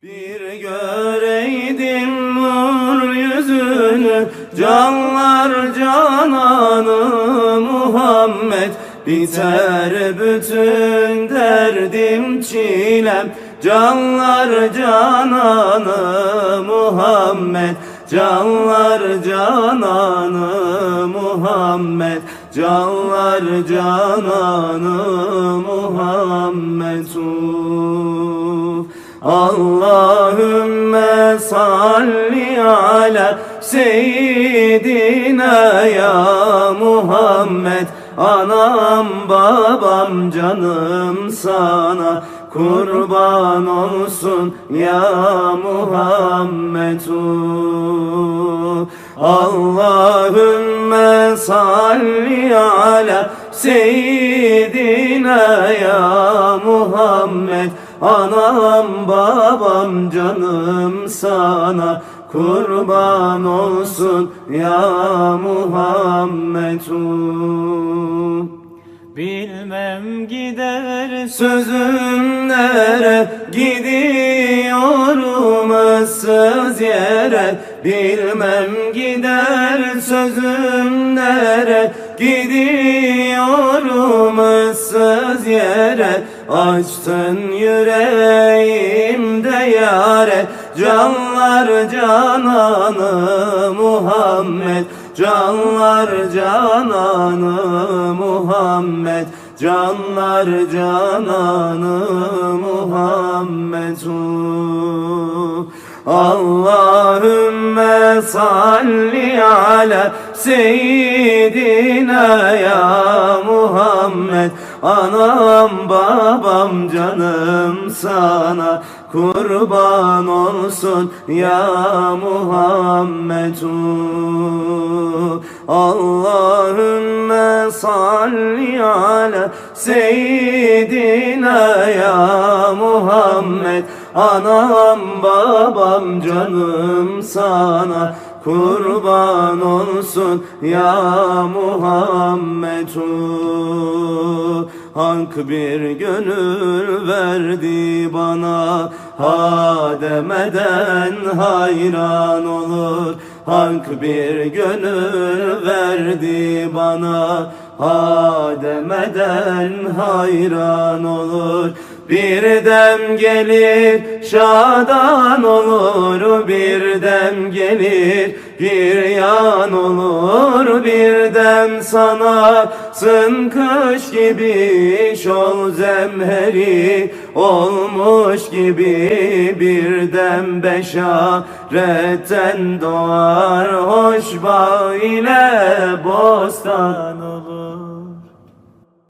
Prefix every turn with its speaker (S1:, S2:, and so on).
S1: Bir göreydim nur yüzünü, canlar cananı Muhammed. Biter bütün derdim çilem, canlar cananı Muhammed. Canlar cananı Muhammed, canlar cananı Muhammed. Allahümme salli ala seyyidina ya Muhammed. Anam babam canım sana kurban olsun ya Muhammed. Allahümme salli ala seyyidina ya Muhammed. Anam babam canım sana kurban olsun ya Muhammed. Bilmem gider sözüm nere, gidiyorum ıssız yere. Bilmem gider sözüm nere, gidiyorum ıssız yere. Açtın yüreğimde yare, canlar cananı Muhammed. Canlar cananı Muhammed, canlar cananı Muhammed. Allahümme salli ala seyyidina ya Muhammed. Anam babam canım sana kurban olsun ya Muhammed. Allahümme salli ala seyyidina ya Muhammed. Anam babam canım sana kurban olsun ya Muhammed. Hak bir gönül verdi bana, ha demeden hayran olur. Hak bir gönül verdi bana, ha demeden hayran olur. Bir dem gelir şadan olur, bir dem gelir giryan olur. Bir dem sanarsın kış gibi, şol zemheri olmuş gibi. Bir dem beşaretten doğar, hoş bağ ile bostan olur.